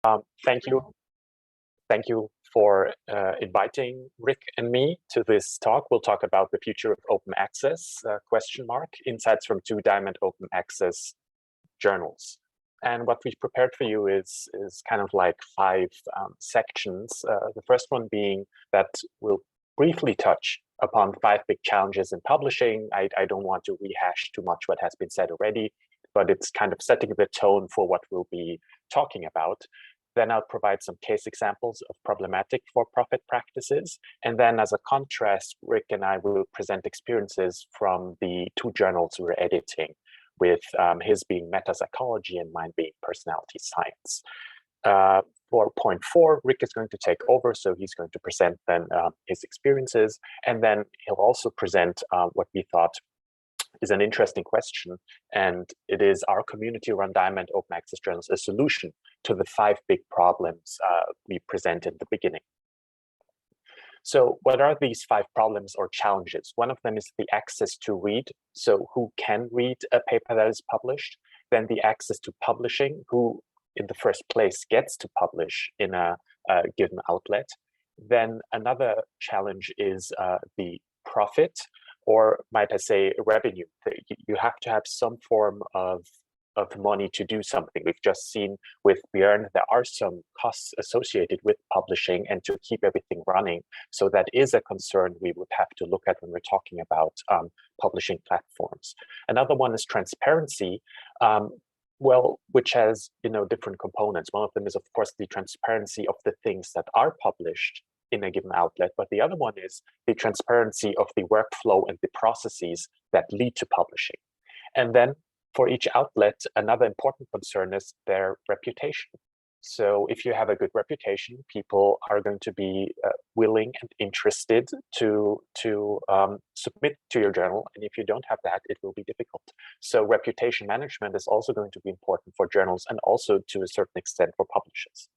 Thank you. Thank you for inviting Rick and me to this talk. We'll talk about the future of open access, question mark, insights from 2 Diamond open access journals. And what we've prepared for you is kind of like 5 sections. The first one being that we'll briefly touch upon 5 big challenges in publishing. I don't want to rehash too much what has been said already, but it's kind of setting the tone for what we'll be talking about. Then I'll provide some case examples of problematic for-profit practices. And then as a contrast, Rick and I will present experiences from the 2 journals we're editing, with his being meta-psychology and mine being personality science. For point 4, Rick is going to take over, so he's going to present then his experiences, and then he'll also present what we thought is an interesting question, and it is our community-run Diamond open access journals a solution to the 5 big problems we present in the beginning. So what are these 5 problems or challenges? One of them is the access to read, so who can read a paper that is published, then the access to publishing, who in the first place gets to publish in a given outlet. Then another challenge is the profit, or might I say revenue. You have to have some form of money to do something. We've just seen with Björn, there are some costs associated with publishing and to keep everything running. So that is a concern we would have to look at when we're talking about publishing platforms. Another one is transparency, which has different components. One of them is, of course, the transparency of the things that are published in a given outlet, but the other one is the transparency of the workflow and the processes that lead to publishing. And then for each outlet, another important concern is their reputation. So if you have a good reputation, people are going to be willing and interested to submit to your journal. And if you don't have that, it will be difficult. So reputation management is also going to be important for journals and also to a certain extent for publishers.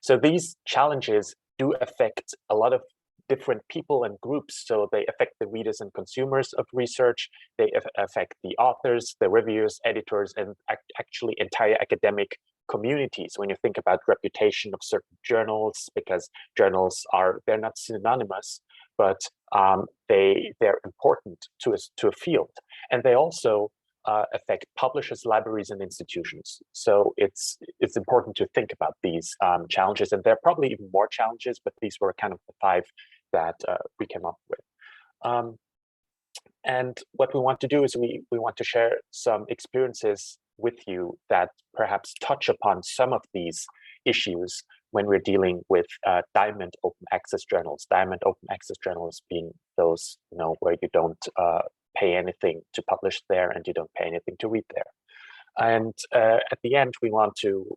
So these challenges do affect a lot of different people and groups. So they affect the readers and consumers of research. They affect the authors, the reviewers, editors, and actually entire academic communities. When you think about reputation of certain journals, because journals they're not synonymous, but they're important to a field. And they also affect publishers, libraries, and institutions. So it's important to think about these challenges, and there are probably even more challenges, but these were kind of the 5 that we came up with. And what we want to do is we want to share some experiences with you that perhaps touch upon some of these issues when we're dealing with Diamond open access journals. Diamond open access journals being those where you don't pay anything to publish there and you don't pay anything to read there. And at the end, we want to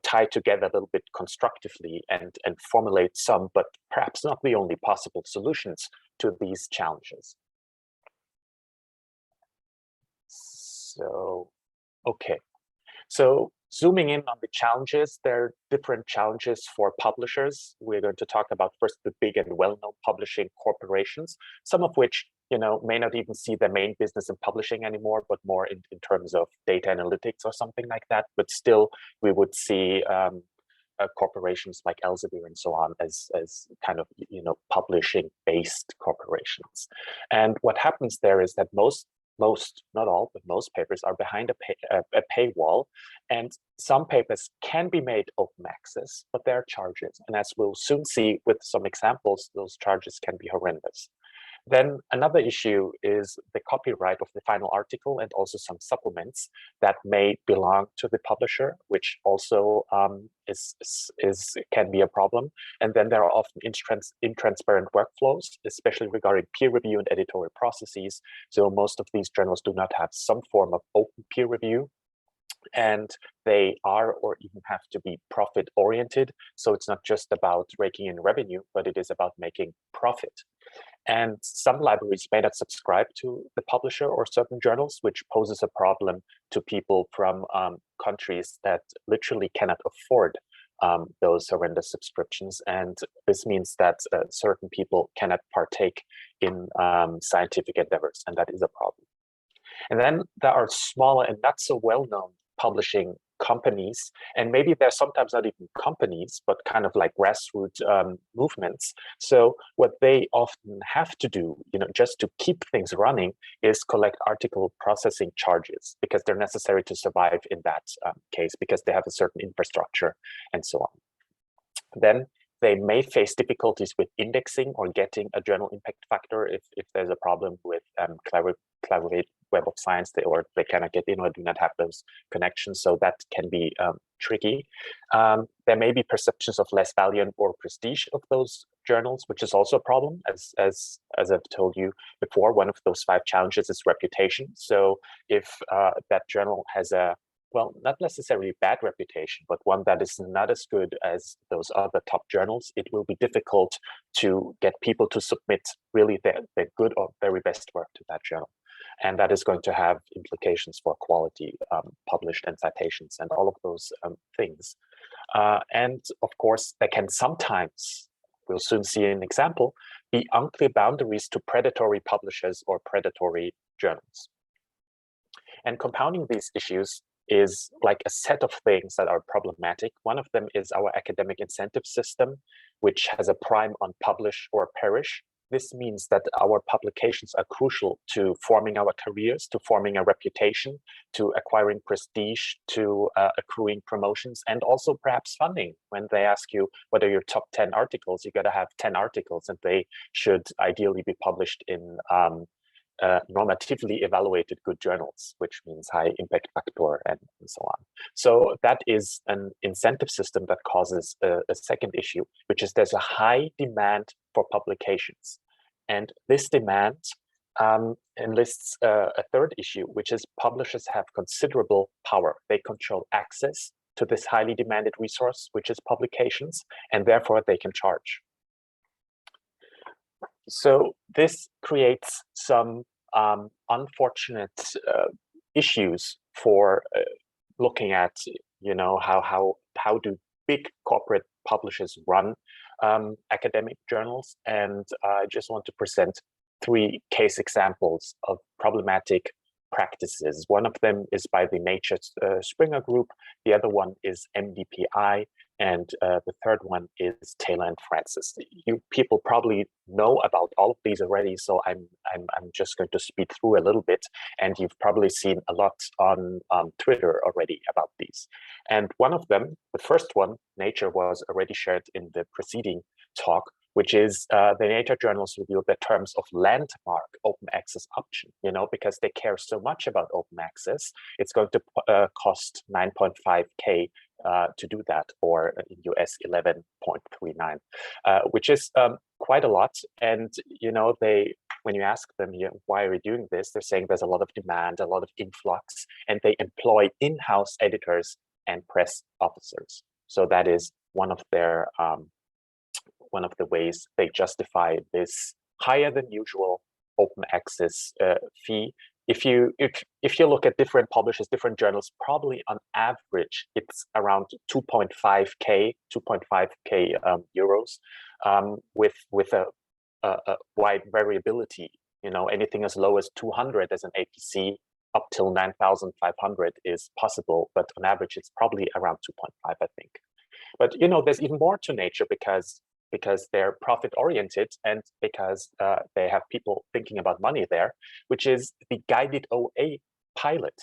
tie together a little bit constructively and formulate some, but perhaps not the only possible solutions to these challenges. So, okay. So zooming in on the challenges, there are different challenges for publishers. We're going to talk about first the big and well-known publishing corporations, some of which may not even see their main business in publishing anymore, but more in terms of data analytics or something like that. But still, we would see corporations like Elsevier and so on as kind of publishing-based corporations. And what happens there is that most, not all, but most papers are behind a paywall, and some papers can be made open access, but there are charges. And as we'll soon see with some examples, those charges can be horrendous. Then another issue is the copyright of the final article and also some supplements that may belong to the publisher, which also can be a problem. And then there are often intransparent workflows, especially regarding peer review and editorial processes. So most of these journals do not have some form of open peer review, and they are or even have to be profit oriented. So it's not just about raking in revenue, but it is about making profit. And some libraries may not subscribe to the publisher or certain journals, which poses a problem to people from countries that literally cannot afford those horrendous subscriptions. And this means that certain people cannot partake in scientific endeavors, and that is a problem. And then there are smaller and not so well-known publishing companies, and maybe they're sometimes not even companies, but kind of like grassroots movements. So what they often have to do, just to keep things running, is collect article processing charges, because they're necessary to survive in that case, because they have a certain infrastructure and so on. Then they may face difficulties with indexing or getting a journal impact factor if there's a problem with Clarivate Web of Science, or they cannot get in or do not have those connections. So that can be tricky. There may be perceptions of less value or prestige of those journals, which is also a problem. As I've told you before, one of those 5 challenges is reputation. So if that journal has a, well, not necessarily bad reputation, but one that is not as good as those other top journals, it will be difficult to get people to submit really their good or very best work to that journal. And that is going to have implications for quality published and citations and all of those things. And of course, there can sometimes, we'll soon see an example, be unclear boundaries to predatory publishers or predatory journals. And compounding these issues is like a set of things that are problematic. One of them is our academic incentive system, which has a prime on publish or perish. This means that our publications are crucial to forming our careers, to forming a reputation, to acquiring prestige, to accruing promotions, and also perhaps funding. When they ask you what are your top 10 articles, you got to have 10 articles, and they should ideally be published in normatively evaluated good journals, which means high impact factor and so on. So that is an incentive system that causes a second issue, which is there's a high demand for publications. And this demand enlists a third issue, which is publishers have considerable power. They control access to this highly demanded resource, which is publications, and therefore they can charge. So this creates some unfortunate issues for looking at, how do big corporate publishers run academic journals. And I just want to present 3 case examples of problematic practices. One of them is by the Nature Springer Group. The other one is MDPI. And the third one is Taylor and Francis. You people probably know about all of these already, so I'm just going to speed through a little bit, and you've probably seen a lot on Twitter already about these. And one of them, the first one, Nature, was already shared in the preceding talk, which is the Nature journals reveal the terms of landmark open access option, because they care so much about open access. It's going to cost 9.5K to do that, or in US 11.39, which is quite a lot. And when you ask them, why are we doing this, they're saying there's a lot of demand, a lot of influx, and they employ in-house editors and press officers. So that is one of their one of the ways they justify this higher than usual open access fee. If you look at different publishers, different journals, probably on average it's around 2.5K euros, with a wide variability. Anything as low as 200 as an APC up till 9,500 is possible, but on average it's probably around 2.5, I think. But there's even more to Nature because they're profit oriented and because they have people thinking about money there, which is the guided OA pilot.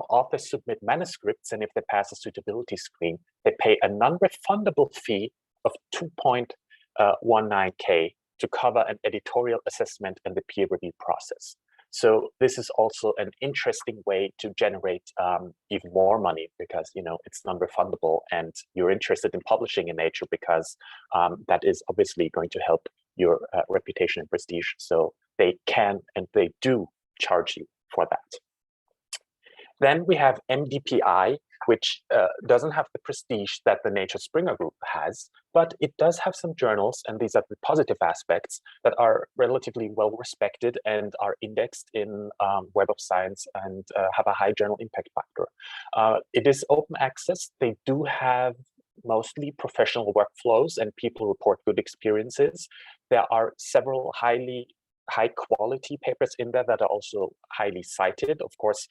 Authors submit manuscripts, and if they pass a suitability screen, they pay a non-refundable fee of 2.19K to cover an editorial assessment and the peer review process. So this is also an interesting way to generate even more money, because it's non-refundable, and you're interested in publishing in Nature because that is obviously going to help your reputation and prestige. So they can and they do charge you for that. Then we have MDPI, which doesn't have the prestige that the Nature Springer Group has, but it does have some journals, and these are the positive aspects, that are relatively well respected and are indexed in Web of Science and have a high journal impact factor. It is open access. They do have mostly professional workflows, and people report good experiences. There are several high quality papers in there that are also highly cited. Of course,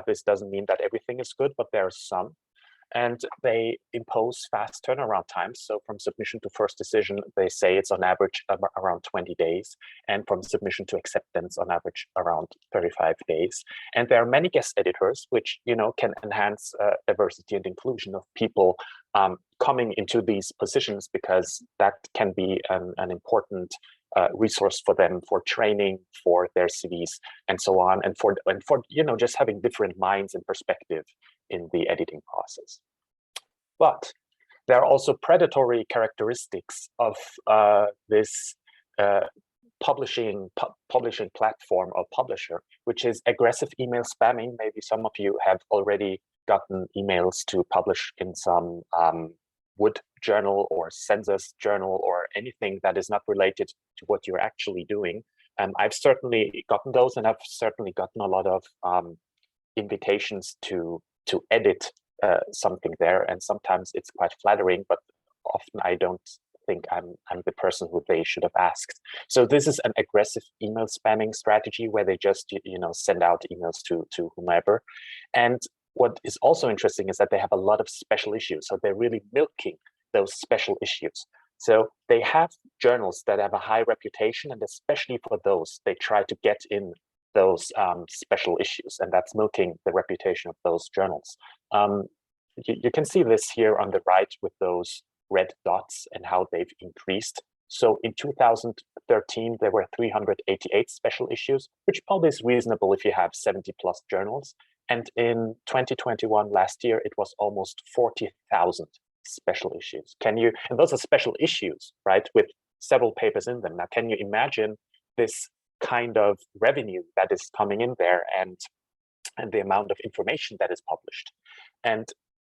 this doesn't mean that everything is good, but there are some. And they impose fast turnaround times. So from submission to first decision, they say it's on average around 20 days. And from submission to acceptance, on average around 35 days. And there are many guest editors, which can enhance diversity and inclusion of people coming into these positions, because that can be an important resource for them, for training, for their CVs, and so on, and for just having different minds and perspective in the editing process. But there are also predatory characteristics of this publishing platform or publisher, which is aggressive email spamming. Maybe some of you have already gotten emails to publish in some Wood journal or census journal or anything that is not related to what you're actually doing. I've certainly gotten those, and I've certainly gotten a lot of invitations to edit something there, and sometimes it's quite flattering, but often I don't think I'm the person who they should have asked. So this is an aggressive email spamming strategy where they just send out emails to whomever. And what is also interesting is that they have a lot of special issues. So they're really milking those special issues. So they have journals that have a high reputation, and especially for those, they try to get in those special issues, and that's milking the reputation of those journals. You can see this here on the right with those red dots and how they've increased. So in 2013, there were 388 special issues, which probably is reasonable if you have 70 plus journals. And in 2021, last year, it was almost 40,000 special issues. And those are special issues, right, with several papers in them. Now, can you imagine this kind of revenue that is coming in there, and the amount of information that is published? And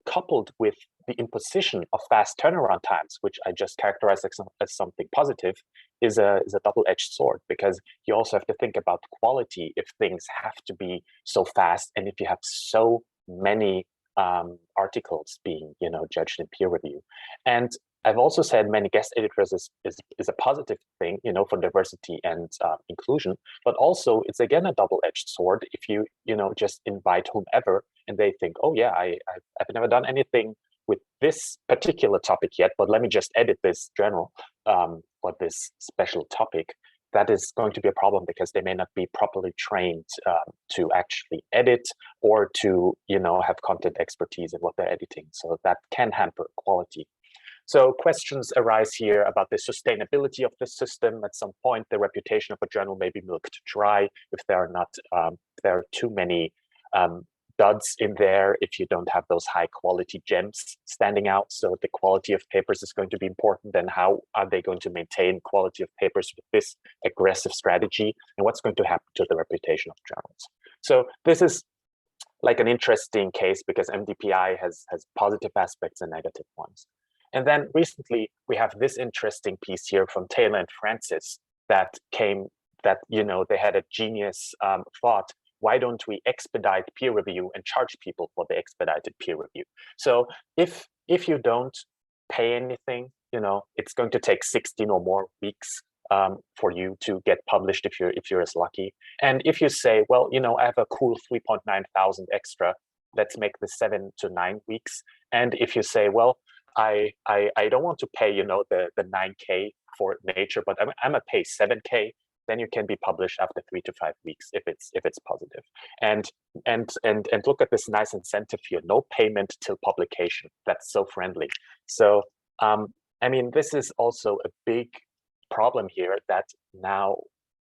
coupled with the imposition of fast turnaround times, which I just characterized as something positive, is a double-edged sword, because you also have to think about quality if things have to be so fast, and if you have so many articles being judged in peer review. And I've also said many guest editors is a positive thing, for diversity and inclusion, but also it's again a double-edged sword if you just invite whomever and they think, oh yeah, I've never done anything with this particular topic yet, but let me just edit this journal or this special topic. That is going to be a problem, because they may not be properly trained to actually edit or to have content expertise in what they're editing. So that can hamper quality. So questions arise here about the sustainability of the system. At some point, the reputation of a journal may be milked dry if there are too many duds in there, if you don't have those high quality gems standing out. So the quality of papers is going to be important. Then how are they going to maintain quality of papers with this aggressive strategy? And what's going to happen to the reputation of journals? So this is like an interesting case, because MDPI has positive aspects and negative ones. And then recently we have this interesting piece here from Taylor and Francis that they had a genius thought. Why don't we expedite peer review and charge people for the expedited peer review? So if you don't pay anything, it's going to take 16 or more weeks for you to get published if you're as lucky. And if you say, well, I have a cool 3.9 thousand extra, let's make this 7 to 9 weeks. And if you say, well, I don't want to pay the 9K for Nature, but I'm gonna pay 7K, then you can be published after 3 to 5 weeks if it's positive. And look at this nice incentive here: no payment till publication. That's so friendly. So I mean, this is also a big problem here, that now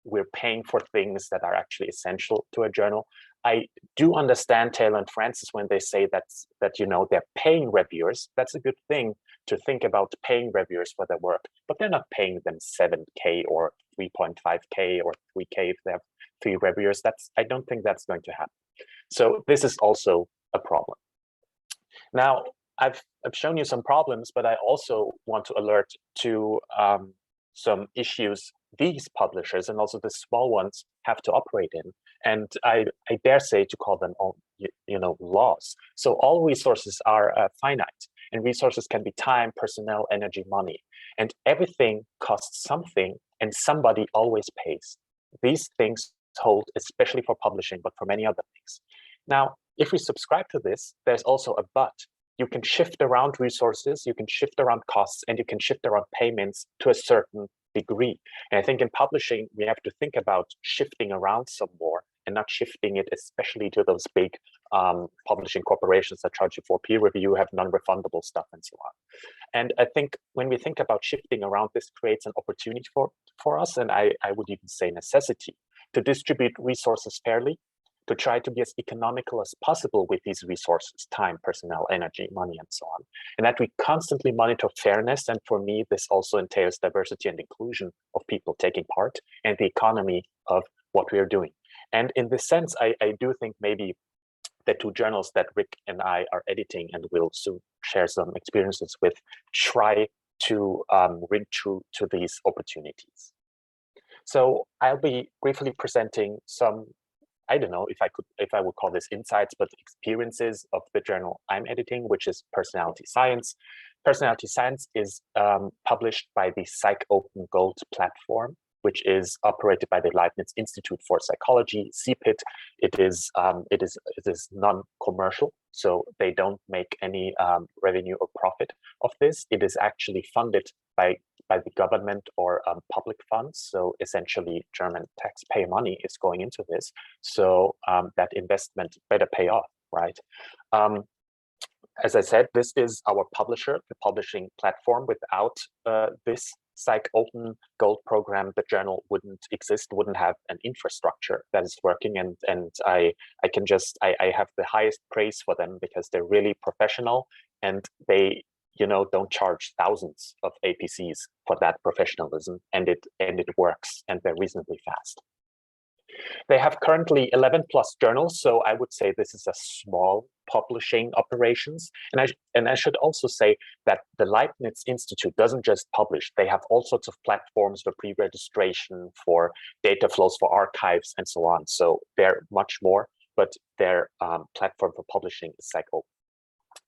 we're paying for things that are actually essential to a journal. I do understand Taylor and Francis when they say that they're paying reviewers. That's a good thing to think about, paying reviewers for their work, but they're not paying them 7K or 3.5K or 3K if they have 3 reviewers. I don't think that's going to happen. So this is also a problem. Now, I've shown you some problems, but I also want to alert to some issues these publishers, and also the small ones, have to operate in. And I dare say to call them all, laws. So all resources are finite, and resources can be time, personnel, energy, money, and everything costs something, and somebody always pays. These things hold especially for publishing, but for many other things. Now, if we subscribe to this, there's also a but. you can shift around resources, you can shift around costs, and you can shift around payments to a certain degree. And I think in publishing, we have to think about shifting around some more and not shifting it, especially to those big publishing corporations that charge you for peer review, have non-refundable stuff, and so on. And I think when we think about shifting around, this creates an opportunity for us, and I would even say necessity, to distribute resources fairly, to try to be as economical as possible with these resources, time, personnel, energy, money, and so on. And that we constantly monitor fairness. And for me, this also entails diversity and inclusion of people taking part and the economy of what we are doing. And in this sense, I do think maybe the two journals that Rick and I are editing and will soon share some experiences with try to ring true to these opportunities. So I'll be briefly presenting some, I don't know if I would call this insights, but experiences of the journal I'm editing, which is Personality Science. Personality Science is published by the Psych Open Gold platform, which is operated by the Leibniz Institute for Psychology, CPIT. It is non-commercial, so they don't make any revenue or profit of this. It is actually funded by the government or public funds. So essentially German taxpayer money is going into this. So that investment better pay off, right? As I said, this is our publisher, the publishing platform. Without this Psych Open Gold program, the journal wouldn't exist, wouldn't have an infrastructure that is working. And I have the highest praise for them because they're really professional, and they don't charge thousands of APCs for that professionalism, and it works, and they're reasonably fast. They have currently 11 plus journals, so I would say this is a small publishing operations. And I should also say that the Leibniz Institute doesn't just publish, they have all sorts of platforms for pre-registration, for data flows, for archives, and so on. So they're much more, but their platform for publishing is Psych-Open.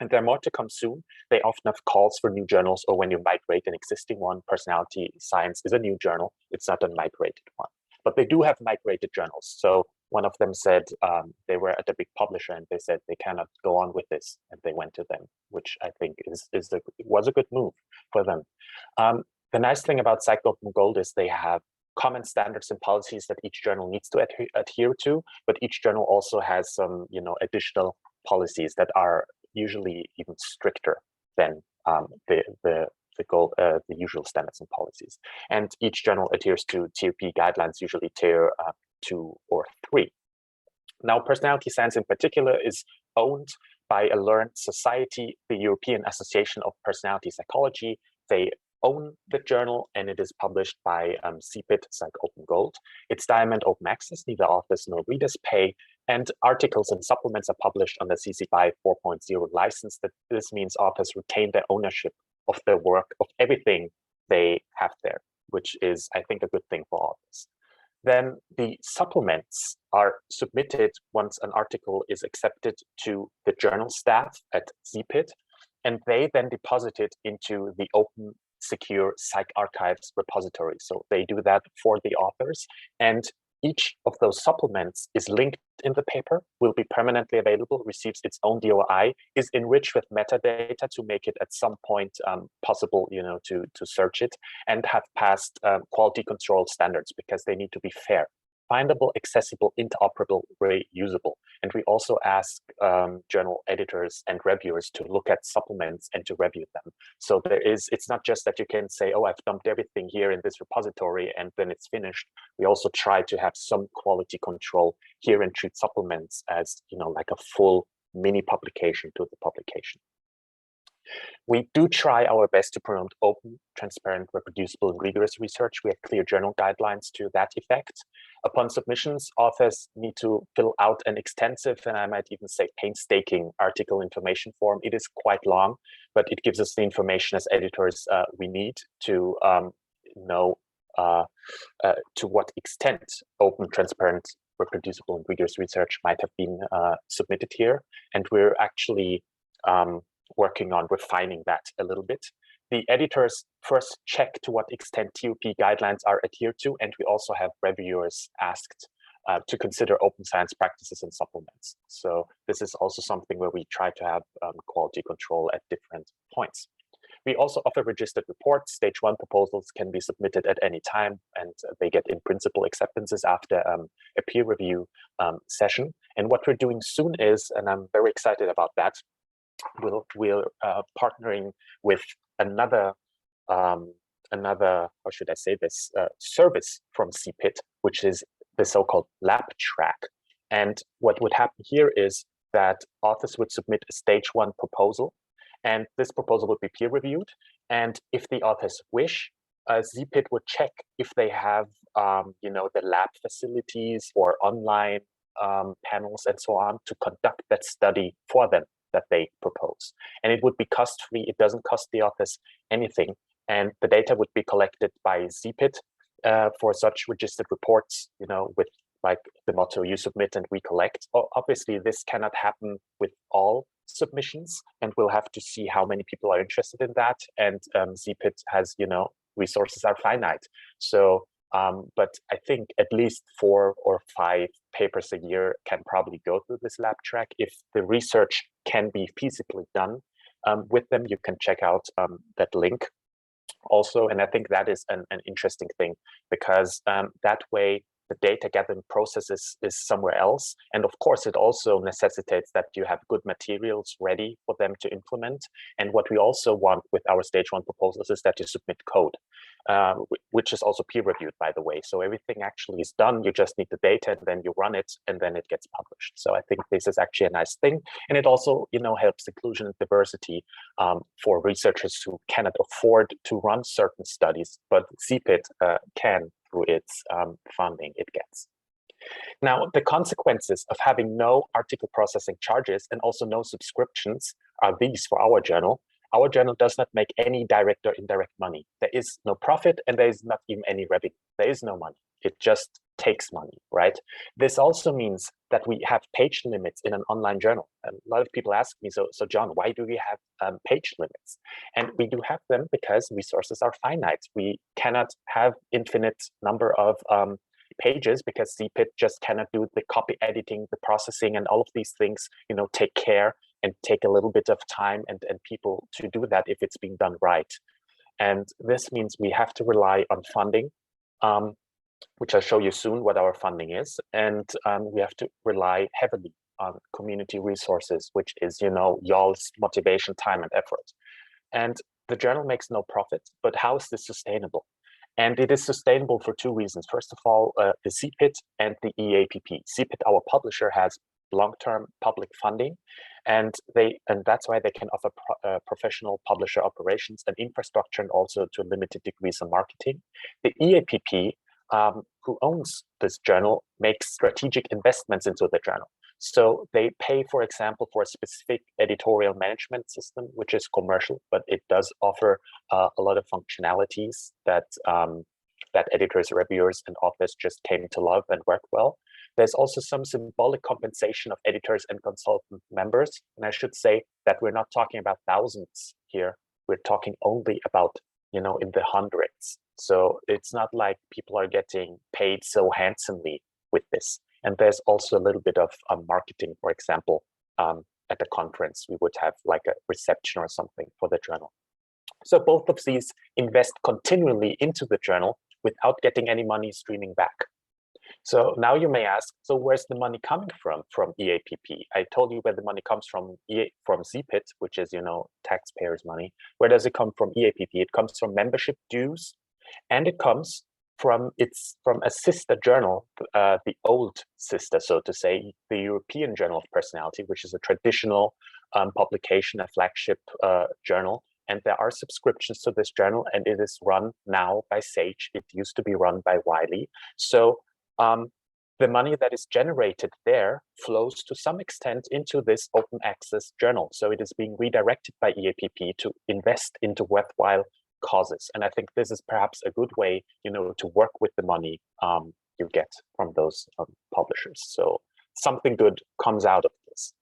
And there are more to come soon. They often have calls for new journals, or when you migrate an existing one. Personality Science is a new journal, it's not a migrated one. But they do have migrated journals. So one of them said they were at a big publisher and they said they cannot go on with this, and they went to them, which I think was a good move for them. The nice thing about Psych Open Gold is they have common standards and policies that each journal needs to adhere to, but each journal also has some additional policies that are usually even stricter than the usual standards and policies. And each journal adheres to Tier P guidelines, usually Tier 2 or 3. Now, Personality Science in particular is owned by a learned society, the European Association of Personality Psychology. They own the journal, and it is published by CPIT, Psych Open Gold. It's Diamond Open Access, neither authors nor readers pay, and articles and supplements are published on the CC BY 4.0 license. This means authors retain their ownership of their work, of everything they have there, which is, I think, a good thing for authors. Then the supplements are submitted once an article is accepted to the journal staff at CPIT, and they then deposit it into the open secure Psych Archives repository. So they do that for the authors, and each of those supplements is linked in the paper, will be permanently available, receives its own DOI, is enriched with metadata to make it at some point possible, to search it, and have passed quality control standards because they need to be fair, findable, accessible, interoperable, reusable. And we also ask journal editors and reviewers to look at supplements and to review them. So it's not just that you can say, oh, I've dumped everything here in this repository and then it's finished. We also try to have some quality control here and treat supplements as, like a full mini publication to the publication. We do try our best to promote open, transparent, reproducible, and rigorous research. We have clear journal guidelines to that effect. Upon submissions, authors need to fill out an extensive, and I might even say painstaking, article information form. It is quite long, but it gives us the information as editors we need to know to what extent open, transparent, reproducible, and rigorous research might have been submitted here. And we're actually working on refining that a little bit. The editors first check to what extent TOP guidelines are adhered to, and we also have reviewers asked to consider open science practices and supplements. So this is also something where we try to have quality control at different points. We also offer registered reports. Stage 1 proposals can be submitted at any time, and they get in principle acceptances after a peer review session. And what we're doing soon is, and I'm very excited about that, we're partnering with another, how should I say this, service from CPIT, which is the so-called lab track. And what would happen here is that authors would submit a stage 1 proposal, and this proposal would be peer reviewed. And if the authors wish, CPIT would check if they have, the lab facilities or online panels and so on to conduct that study for them that they propose. And it would be cost-free. It doesn't cost the authors anything. And the data would be collected by CPIT for such registered reports, with like the motto, you submit and we collect. Obviously, this cannot happen with all submissions, and we'll have to see how many people are interested in that. And CPIT has, resources are finite. So, but I think at least 4 or 5 papers a year can probably go through this lab track. If the research can be feasibly done with them, you can check out that link also. And I think that is an interesting thing, because that way the data gathering process is somewhere else. And of course, it also necessitates that you have good materials ready for them to implement. And what we also want with our stage 1 proposals is that you submit code, which is also peer reviewed, by the way. So everything actually is done. You just need the data, and then you run it, and then it gets published. So I think this is actually a nice thing. And it also, helps inclusion and diversity for researchers who cannot afford to run certain studies, but CPIT can through its funding it gets. Now, the consequences of having no article processing charges and also no subscriptions are these for our journal. Our journal does not make any direct or indirect money. There is no profit, and there is not even any revenue. There is no money. It just takes money, right? This also means that we have page limits in an online journal. And a lot of people ask me, so John, why do we have page limits? And we do have them because resources are finite. We cannot have infinite number of pages, because CPIT just cannot do the copy editing, the processing, and all of these things, take care and take a little bit of time and people to do that if it's being done right. And this means we have to rely on funding, which I'll show you soon what our funding is. And we have to rely heavily on community resources, which is, y'all's motivation, time, and effort. And the journal makes no profit, but how is this sustainable? And it is sustainable for 2 reasons. First of all, the CPIT and the EAPP. CPIT, our publisher, has long-term public funding, and that's why they can offer professional publisher operations and infrastructure, and also to a limited degree some marketing. The EAPP, who owns this journal, makes strategic investments into the journal. So they pay, for example, for a specific editorial management system, which is commercial, but it does offer a lot of functionalities that that editors, reviewers, and authors just came to love and work well. There's also some symbolic compensation of editors and consultant members. And I should say that we're not talking about thousands here. We're talking only about, in the hundreds. So it's not like people are getting paid so handsomely with this. And there's also a little bit of marketing, for example, at the conference, we would have like a reception or something for the journal. So both of these invest continually into the journal without getting any money streaming back. So now you may ask, so where's the money coming from EAPP? I told you where the money comes from CPIT, which is, taxpayers' money. Where does it come from EAPP? It comes from membership dues, and it comes from a sister journal, the old sister, so to say, the European Journal of Personality, which is a traditional publication, a flagship journal. And there are subscriptions to this journal, and it is run now by Sage. It used to be run by Wiley. So the money that is generated there flows to some extent into this open access journal. So it is being redirected by EAPP to invest into worthwhile causes. And I think this is perhaps a good way, to work with the money you get from those publishers. So something good comes out of this.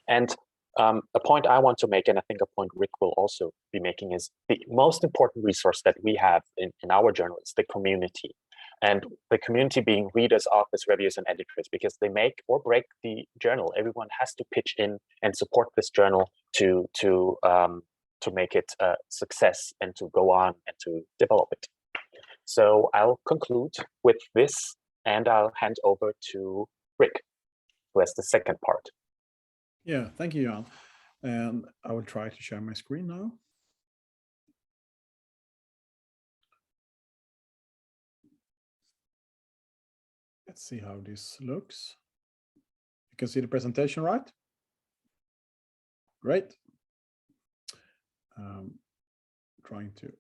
And a point I want to make, and I think a point Rick will also be making, is the most important resource that we have in our journal is the community. and the community being readers, authors, reviewers, and editors, because they make or break the journal. Everyone has to pitch in and support this journal to make it a success and to go on and to develop it. So I'll conclude with this, and I'll hand over to Rick, who has the second part. Yeah, thank you, Jan. And I will try to share my screen now. Let's see how this looks. You can see the presentation, right? Great. Trying to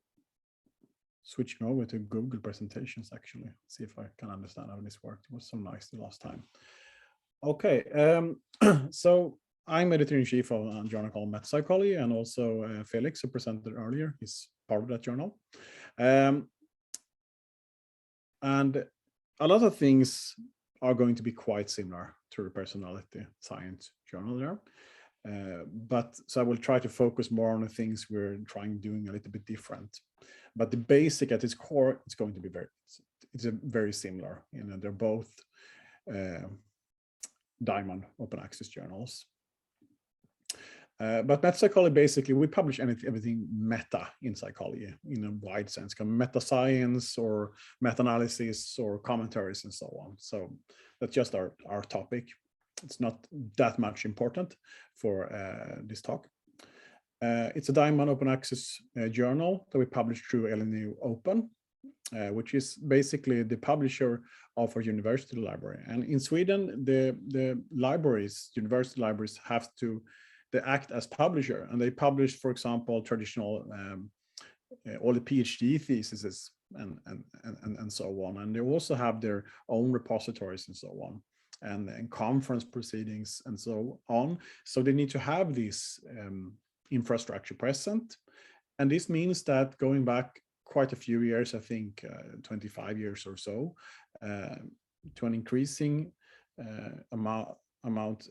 switch over to Google presentations, actually. See if I can understand how this worked. It was so nice the last time. Okay, so I'm editor-in-chief of a journal called Meta Psychology, and also Felix, who presented earlier, is part of that journal. And a lot of things are going to be quite similar to the personality science journal there. But so I will try to focus more on the things we're doing a little bit different. But the basic at its core, it's going to be very similar. You know, they're both Diamond open access journals. But Meta Psychology, basically, we publish everything meta in psychology in a wide sense, kind of meta science or meta-analysis or commentaries and so on. So that's just our topic. It's not that much important for this talk. It's a Diamond open access journal that we publish through LNU Open, which is basically the publisher of our university library. And in Sweden, the libraries, university libraries, they act as publisher, and they publish, for example, traditional all the PhD theses and so on. And they also have their own repositories and so on, and conference proceedings and so on. So they need to have this infrastructure present. And this means that going back quite a few years, I think 25 years or so, to an increasing amount,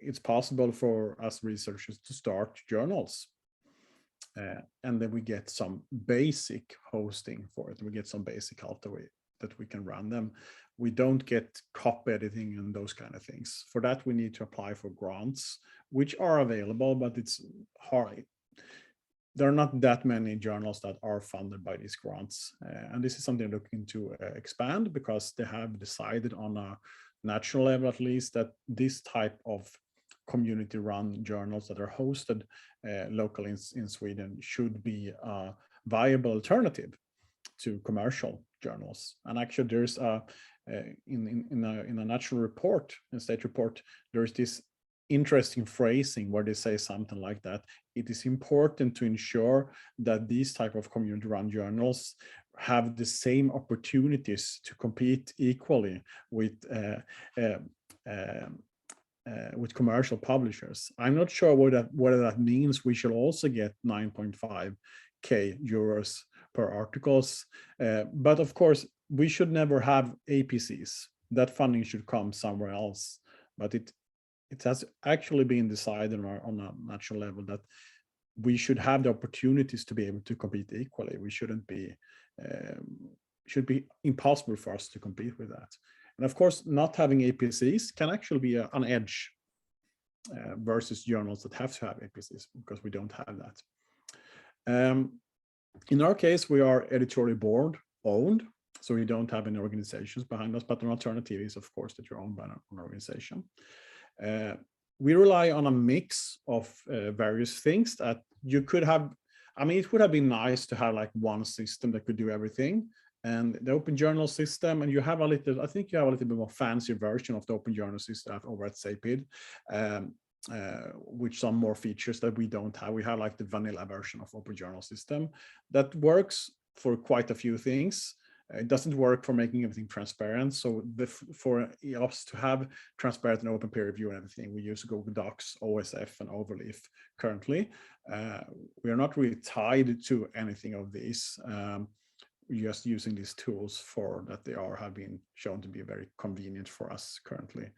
it's possible for us researchers to start journals. And then we get some basic hosting for it. We get some basic help that we can run them. We don't get copy editing and those kind of things. For that, we need to apply for grants, which are available, but it's hard. There are not that many journals that are funded by these grants. And this is something I'm looking to expand, because they have decided on a national level, at least, that this type of community-run journals that are hosted locally in Sweden should be a viable alternative to commercial journals. And actually, there's in a national report, a state report, there's this interesting phrasing where they say something like that: it is important to ensure that these type of community-run journals have the same opportunities to compete equally with commercial publishers. I'm not sure whether that means we should also get 9.5K euros per articles, but of course we should never have APCs. That funding should come somewhere else. But it has actually been decided on a national level that we should have the opportunities to be able to compete equally. We shouldn't be, should be impossible for us to compete with that. And of course, not having APCs can actually be an edge versus journals that have to have APCs, because we don't have that. In our case, we are editorial board owned, so we don't have any organizations behind us, but an alternative is, of course, that you're owned by an organization. We rely on a mix of various things that you could have. I mean, it would have been nice to have like one system that could do everything, and the Open Journal system, and you have a little, I think you have a little bit more fancy version of the Open Journal system over at SAPID, with some more features that we don't have. We have like the vanilla version of Open Journal system that works for quite a few things. It doesn't work for making everything transparent. So for us to have transparent and open peer review and everything, we use Google Docs, OSF, and Overleaf currently. We are not really tied to anything of these. We're just using these tools for that they have been shown to be very convenient for us currently.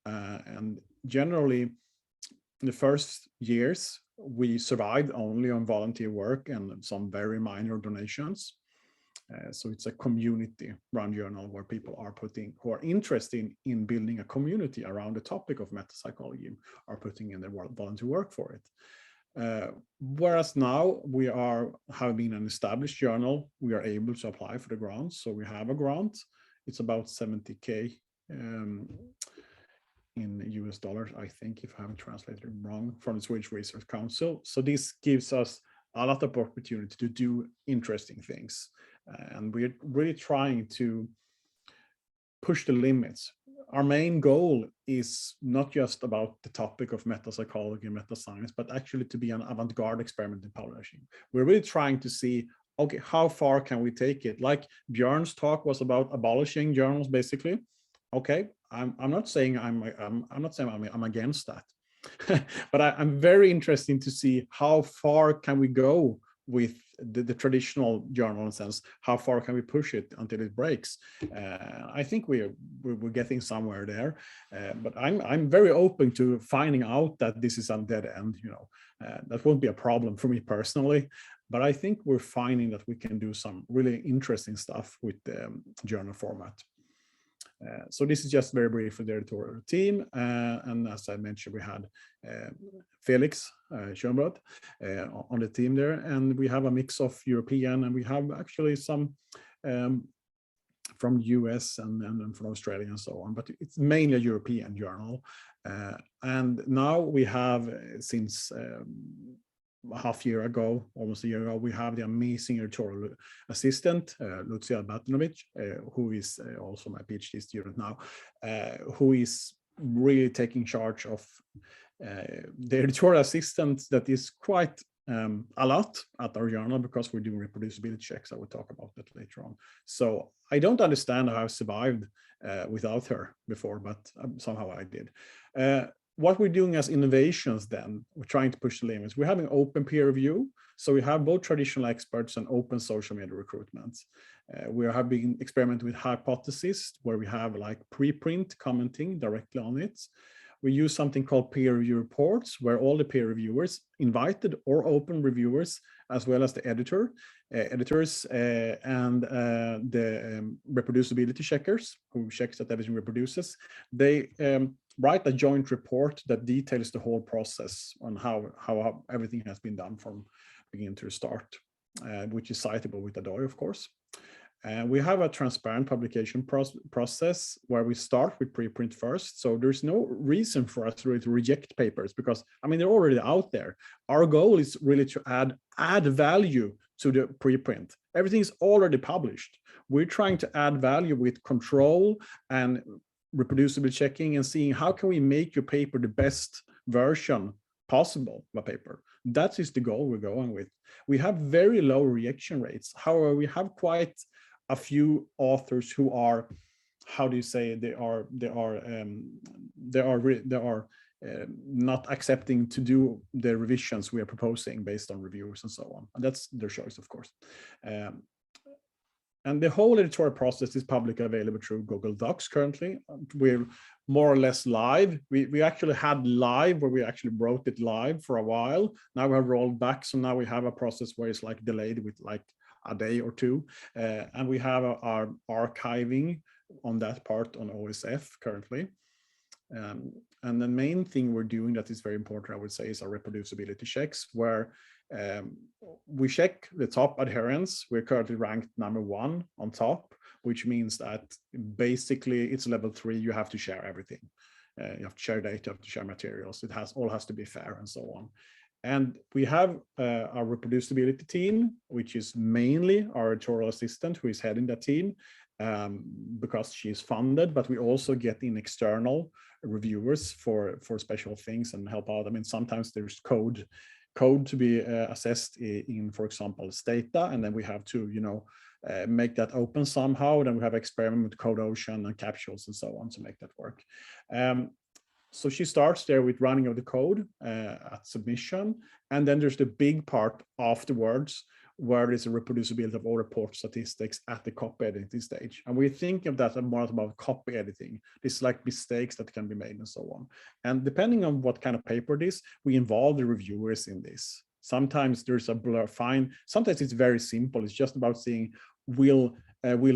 And generally, in the first years, we survived only on volunteer work and some very minor donations. So it's a community-run journal where people who are interested in building a community around the topic of meta-psychology are putting in their volunteer work for it. Whereas now we have been an established journal, we are able to apply for the grant. So we have a grant. It's about 70K in US dollars, I think, if I haven't translated it wrong, from the Swedish Research Council. So this gives us a lot of opportunity to do interesting things. And we're really trying to push the limits. Our main goal is not just about the topic of meta-psychology and meta-science, but actually to be an avant-garde experiment in publishing. We're really trying to see, okay, how far can we take it? Like Björn's talk was about abolishing journals, basically. Okay, I'm not saying I'm against that, but I'm very interested to see how far can we go with the traditional journal, in a sense. How far can we push it until it breaks? I think we're getting somewhere there, but I'm very open to finding out that this is a dead end. That won't be a problem for me personally, but I think we're finding that we can do some really interesting stuff with the journal format. So this is just very brief for the editorial team. And as I mentioned, we had Felix Schönbrot on the team there. And we have a mix of European, and we have actually some from US and from Australia and so on. But it's mainly a European journal. And now we have, since half year ago, almost a year ago, we have the amazing editorial assistant, Lucia Batinovic, who is also my PhD student now, who is really taking charge of the editorial assistant that is quite a lot at our journal, because we're doing reproducibility checks. I will talk about that later on. So I don't understand how I've survived without her before, but somehow I did. What we're doing as innovations then, we're trying to push the limits. We're having open peer review. So we have both traditional experts and open social media recruitments. We have been experimenting with hypotheses, where we have like preprint commenting directly on it. We use something called peer review reports, where all the peer reviewers, invited or open reviewers, as well as the editors and the reproducibility checkers, who checks that everything reproduces, they write a joint report that details the whole process on how everything has been done from beginning to start, which is citable with Adoy, of course. We have a transparent publication process where we start with preprint first. So there's no reason for us really to reject papers, because they're already out there. Our goal is really to add value to the preprint. Everything is already published. We're trying to add value with control and reproducible checking, and seeing how can we make your paper the best version possible of a paper. That is the goal we're going with. We have very low rejection rates. However, we have quite a few authors who are, how do you say, they are not accepting to do the revisions we are proposing based on reviews and so on. And that's their choice, of course. And the whole editorial process is publicly available through Google Docs currently. We're more or less live. We actually had live, where we actually wrote it live for a while. Now we have rolled back. So now we have a process where it's like delayed with like a day or two. And we have our archiving on that part on OSF currently. And the main thing we're doing that is very important, I would say, is our reproducibility checks, where we check the top adherence. We're currently ranked #1 on top, which means that basically it's level 3. You have to share everything. You have to share data, you have to share materials. It all has to be fair and so on. And we have our reproducibility team, which is mainly our editorial assistant, who is heading that team, because she's funded, but we also get in external reviewers for special things and help out. Sometimes there's code to be assessed in, for example, data, and then we have to, make that open somehow. Then we have experiment with CodeOcean and capsules and so on to make that work. So she starts there with running of the code at submission, and then there's the big part afterwards, where there's a reproducibility of all report statistics at the copy editing stage. And we think of that more about copy editing. It's like mistakes that can be made and so on. And depending on what kind of paper it is, we involve the reviewers in this. Sometimes there's a blur fine. Sometimes it's very simple. It's just about saying, will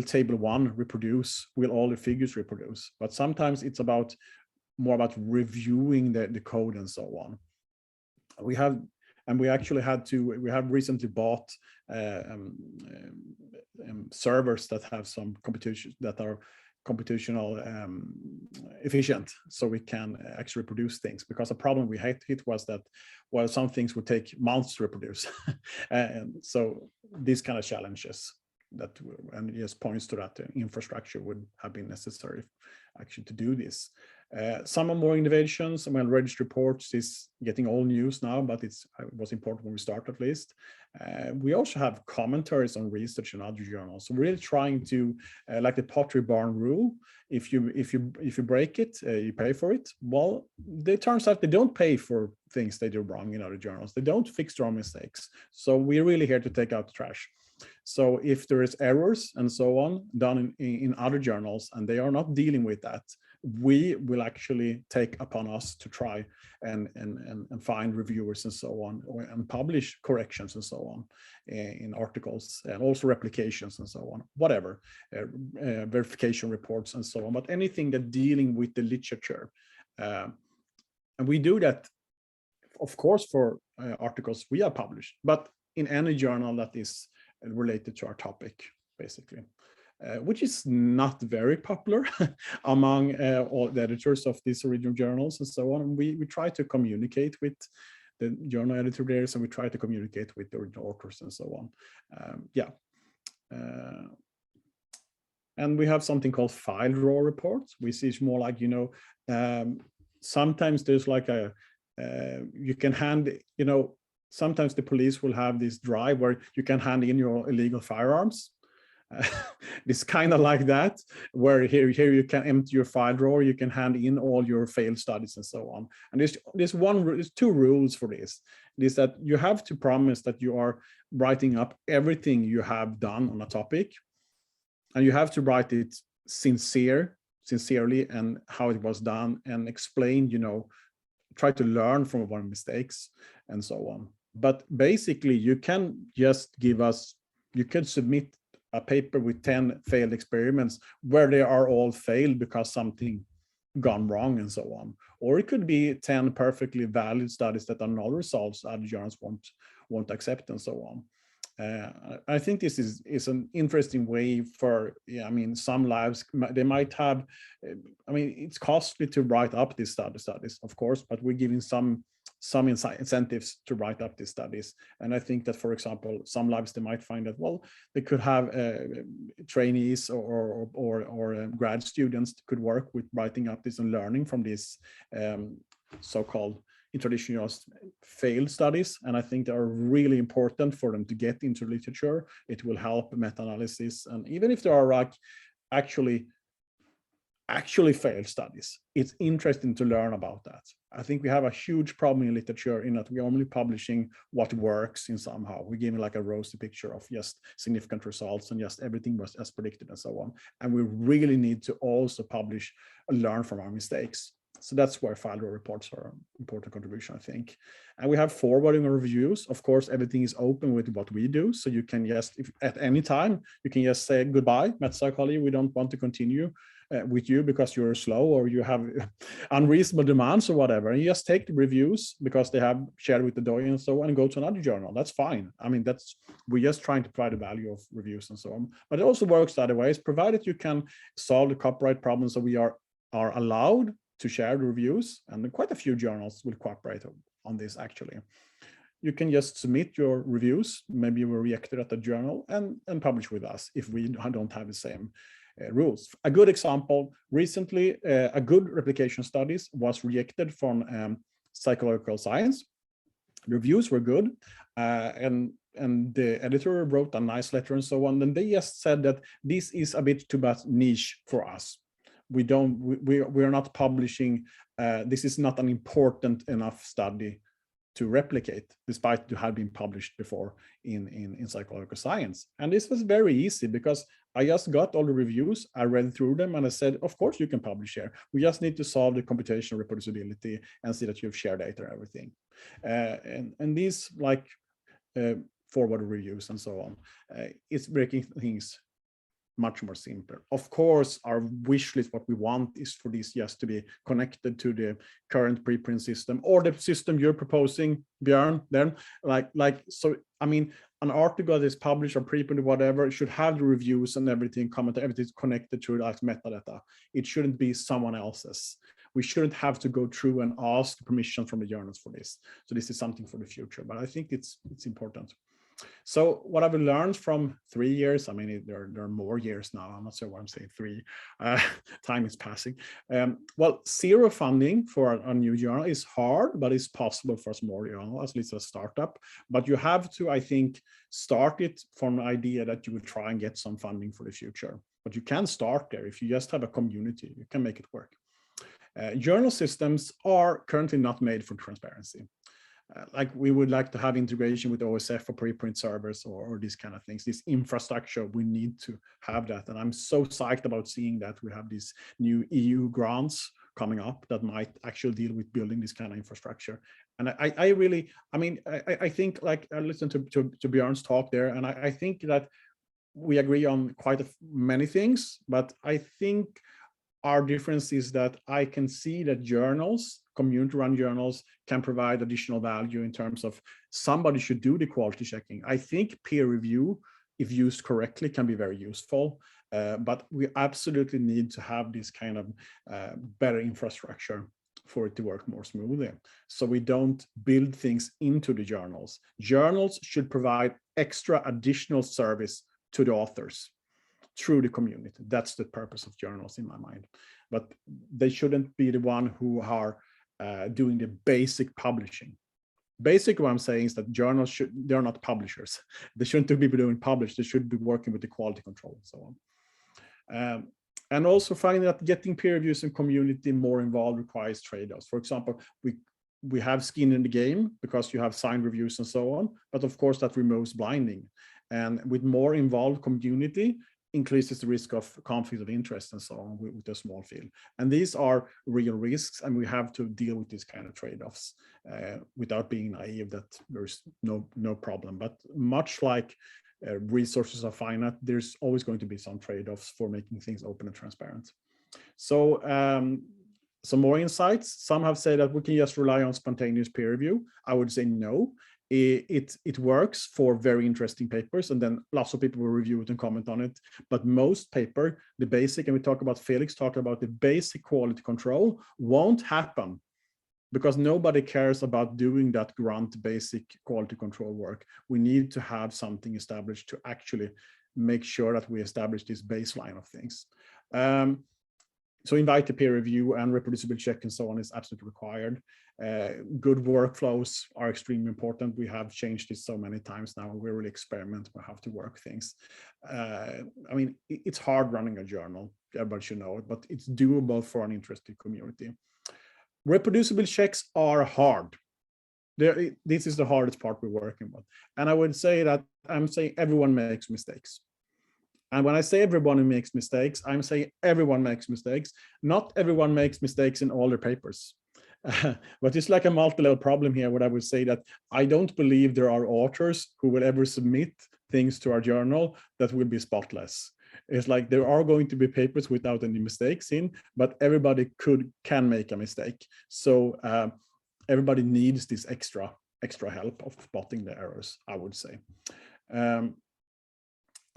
table 1 reproduce? Will all the figures reproduce? But sometimes it's more about reviewing the code and so on. We have recently bought servers that have some computational efficient, so we can actually reproduce things, because a problem we hit was that, well, some things would take months to reproduce. And so these kind of challenges and just points to that infrastructure would have been necessary actually to do this. Some are more innovations. Well, registry reports is getting old news now, but it was important when we start at least. We also have commentaries on research in other journals. So we're really trying to, like the pottery barn rule, if you break it, you pay for it. Well, it turns out they don't pay for things they do wrong in other journals. They don't fix their own mistakes. So we're really here to take out the trash. So if there is errors and so on done in other journals and they are not dealing with that, we will actually take upon us to try and find reviewers and so on, and publish corrections and so on in articles, and also replications and so on, whatever, verification reports and so on, but anything that dealing with the literature. And we do that, of course, for articles we have published, but in any journal that is related to our topic, basically. Which is not very popular among all the editors of these original journals and so on. And we try to communicate with the journal editor there, and we try to communicate with the original authors and so on. And we have something called file draw reports, which is more like, sometimes there's like you can hand, sometimes the police will have this drive where you can hand in your illegal firearms. It's kind of like that, where here you can empty your file drawer, you can hand in all your failed studies and so on. And there's two rules for this. It is that you have to promise that you are writing up everything you have done on a topic, and you have to write it sincerely and how it was done, and explain, try to learn from our mistakes and so on. But basically, you can just you can submit a paper with 10 failed experiments where they are all failed because something gone wrong and so on. Or it could be 10 perfectly valid studies that are null results other journals won't accept and so on. I think this is an interesting way for, some labs, they might have, it's costly to write up these studies, of course, but we're giving some incentives to write up these studies. And I think that, for example, some labs, they might find that, well, they could have trainees or grad students could work with writing up this and learning from these so-called traditional failed studies. And I think they are really important for them to get into literature. It will help meta-analysis. And even if there are like actually failed studies, it's interesting to learn about that. I think we have a huge problem in literature in that we're only publishing what works in somehow. We're giving like a rosy picture of just significant results and just everything was as predicted and so on. And we really need to also publish and learn from our mistakes. So that's where file draw reports are an important contribution, I think. And we have forwarding reviews. Of course, everything is open with what we do. So you can just, if at any time, you can just say goodbye, metapsychology, we don't want to continue with you because you're slow or you have unreasonable demands or whatever. And you just take the reviews because they have shared with the DOI and so on, and go to another journal. That's fine. We're just trying to provide the value of reviews and so on. But it also works the other ways, provided you can solve the copyright problems. So we are allowed to share the reviews, and quite a few journals will cooperate on this actually. You can just submit your reviews, maybe you were rejected at the journal, and publish with us if we don't have the same rules. A good example, recently, a good replication studies was rejected from psychological science. The reviews were good, and the editor wrote a nice letter and so on. And they just said that this is a bit too much niche for us. We are not publishing, this is not an important enough study to replicate, despite it had been published before in psychological science. And this was very easy because I just got all the reviews, I read through them, and I said, of course you can publish here. We just need to solve the computational reproducibility and see that you've shared data and everything. And these like forward reviews and so on, it's making things much more simpler. Of course, our wish list, what we want is for this just to be connected to the current preprint system or the system you're proposing, Björn. Then, so, I mean, an article that is published or preprinted, whatever, should have the reviews and everything, comment, everything connected to like metadata. It shouldn't be someone else's. We shouldn't have to go through and ask permission from the journals for this. So this is something for the future, but I think it's important. So what I've learned from 3 years, I mean, there are more years now. I'm not sure why I'm saying 3. Time is passing. Well, zero funding for a new journal is hard, but it's possible for a small journal, at least a startup. But you have to, I think, start it from the idea that you will try and get some funding for the future. But you can start there. If you just have a community, you can make it work. Journal systems are currently not made for transparency. Like we would like to have integration with OSF for preprint servers or these kind of things, this infrastructure, we need to have that. And I'm so psyched about seeing that we have these new EU grants coming up that might actually deal with building this kind of infrastructure. And I think like I listened to Björn's talk there, and I think that we agree on quite many things, but I think our difference is that I can see that journals, community-run journals, can provide additional value in terms of somebody should do the quality checking. I think peer review, if used correctly, can be very useful, but we absolutely need to have this kind of better infrastructure for it to work more smoothly. So we don't build things into the journals. Journals should provide extra additional service to the authors through the community. That's the purpose of journals in my mind. But they shouldn't be the one who are doing the basic publishing. Basically, what I'm saying is that journals they're not publishers. They shouldn't be doing publish. They should be working with the quality control and so on. And also finding that getting peer reviews and community more involved requires trade-offs. For example, we have skin in the game because you have signed reviews and so on. But of course, that removes blinding. And with more involved community, increases the risk of conflict of interest and so on with a small field. And these are real risks, and we have to deal with these kind of trade-offs without being naive that there's no problem. But much like resources are finite, there's always going to be some trade-offs for making things open and transparent. So some more insights. Some have said that we can just rely on spontaneous peer review. I would say no. It works for very interesting papers, and then lots of people will review it and comment on it. But most paper, the basic, and we talk about Felix talking about the basic quality control, won't happen because nobody cares about doing that grunt basic quality control work. We need to have something established to actually make sure that we establish this baseline of things. So invite the peer review and reproducible check and so on is absolutely required. Good workflows are extremely important. We have changed this so many times now. We really experiment with how to work things. I mean, it's hard running a journal. Everybody should know it, but it's doable for an interested community. Reproducible checks are hard. This is the hardest part we're working with. And I would say that I'm saying everyone makes mistakes. And when I say everyone makes mistakes, I'm saying everyone makes mistakes. Not everyone makes mistakes in all their papers. But it's like a multi-level problem here, where I would say that I don't believe there are authors who will ever submit things to our journal that will be spotless. It's like there are going to be papers without any mistakes in, but everybody can make a mistake. So everybody needs this extra help of spotting the errors, I would say.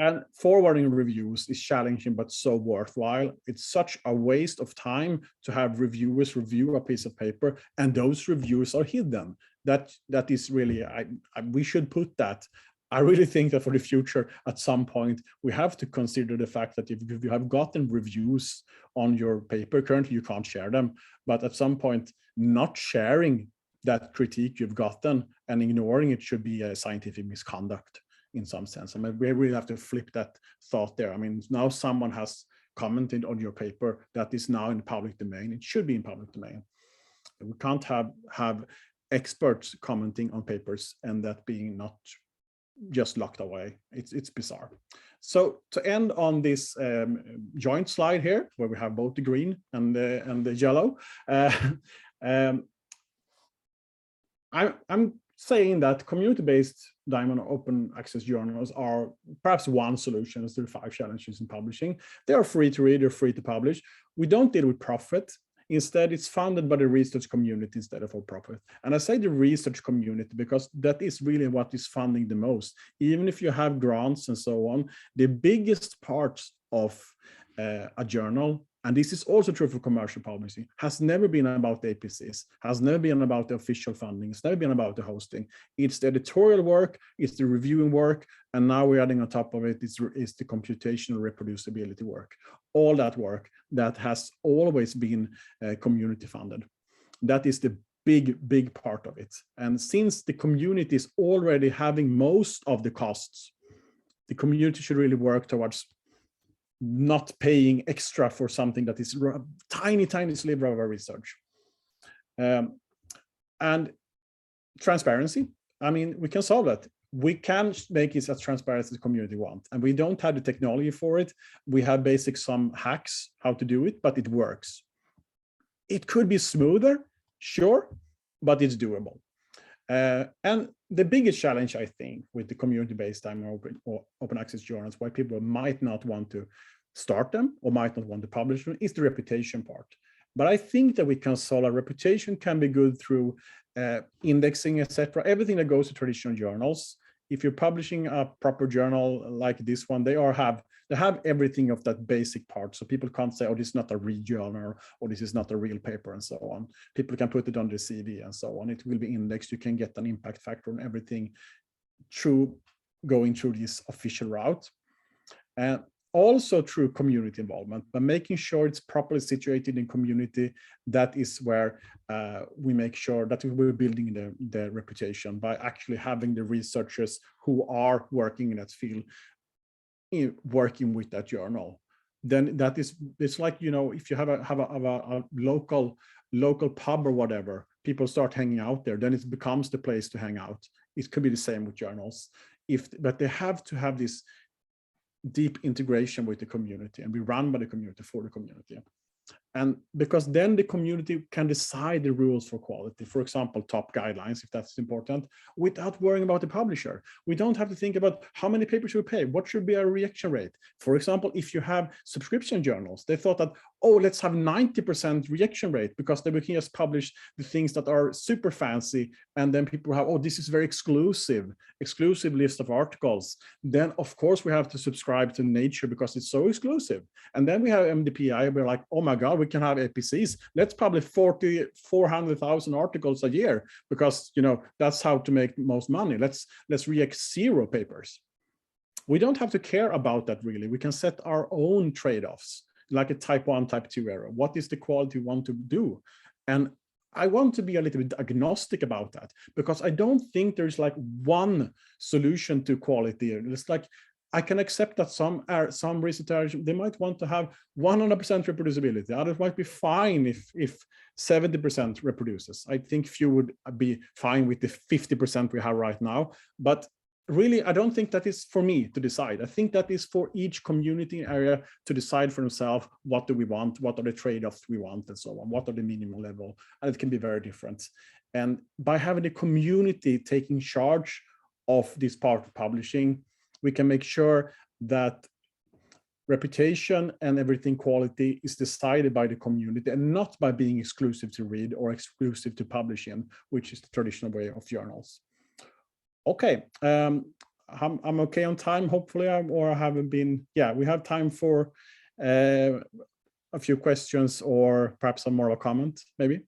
And forwarding reviews is challenging, but so worthwhile. It's such a waste of time to have reviewers review a piece of paper, and those reviews are hidden. That is really, we should put that. I really think that for the future, at some point, we have to consider the fact that if you have gotten reviews on your paper, currently you can't share them, but at some point, not sharing that critique you've gotten and ignoring it should be a scientific misconduct. In some sense, I mean, we really have to flip that thought there. I mean, now someone has commented on your paper that is now in the public domain. It should be in public domain. We can't have experts commenting on papers and that being not just locked away. It's bizarre. So to end on this joint slide here, where we have both the green and the yellow, I'm saying that community-based diamond open access journals are perhaps one solution to the 5 challenges in publishing. They are free to read, they're free to publish. We don't deal with profit. Instead, it's funded by the research community instead of for profit. And I say the research community because that is really what is funding the most. Even if you have grants and so on, the biggest parts of a journal, and this is also true for commercial publishing, has never been about the APCs, has never been about the official funding, it's never been about the hosting. It's the editorial work, it's the reviewing work, and now we're adding on top of it is the computational reproducibility work. All that work that has always been community funded. That is the big part of it. And since the community is already having most of the costs, the community should really work towards not paying extra for something that is a tiny sliver of our research. And transparency, I mean, we can solve that. We can make it as transparent as the community wants, and we don't have the technology for it. We have some hacks how to do it, but it works. It could be smoother, sure, but it's doable. And the biggest challenge, I think, with the community-based open access journals, why people might not want to start them or might not want to publish them, is the reputation part. But I think that we can solve a reputation can be good through indexing, etc. Everything that goes to traditional journals. If you're publishing a proper journal like this one, they have everything of that basic part. So people can't say, oh, this is not a real journal, or this is not a real paper, and so on. People can put it on their CV and so on. It will be indexed. You can get an impact factor on everything through going through this official route. And also through community involvement, but making sure it's properly situated in community. That is where we make sure that we're building the reputation by actually having the researchers who are working in that field working with that journal. Then that is, it's like, you know, if you have a local pub or whatever, people start hanging out there, then it becomes the place to hang out. It could be the same with journals. But they have to have this deep integration with the community and be run by the community for the community. And because then the community can decide the rules for quality, for example, top guidelines, if that's important, without worrying about the publisher. We don't have to think about how many papers we pay, what should be our reaction rate. For example, if you have subscription journals, they thought that, oh, let's have 90% reaction rate because then we can just publish the things that are super fancy. And then people have, oh, this is very exclusive list of articles. Then of course we have to subscribe to Nature because it's so exclusive. And then we have MDPI, we're like, oh my God, we can have APCs. Let's publish 400,000 articles a year because, you know, that's how to make most money. Let's react 0 papers. We don't have to care about that really. We can set our own trade-offs, like a type 1, type 2 error. What is the quality we want to do? And I want to be a little bit agnostic about that because I don't think there's like one solution to quality. It's like, I can accept that some researchers, they might want to have 100% reproducibility. Others might be fine if 70% reproduces. I think few would be fine with the 50% we have right now. But really, I don't think that is for me to decide. I think that is for each community area to decide for themselves, what do we want, what are the trade-offs we want, and so on, what are the minimum level, and it can be very different. And by having the community taking charge of this part of publishing, we can make sure that reputation and everything quality is decided by the community and not by being exclusive to read or exclusive to publish in, which is the traditional way of journals. Okay, I'm okay on time, hopefully, or I haven't been. Yeah, we have time for a few questions or perhaps some more comment, maybe.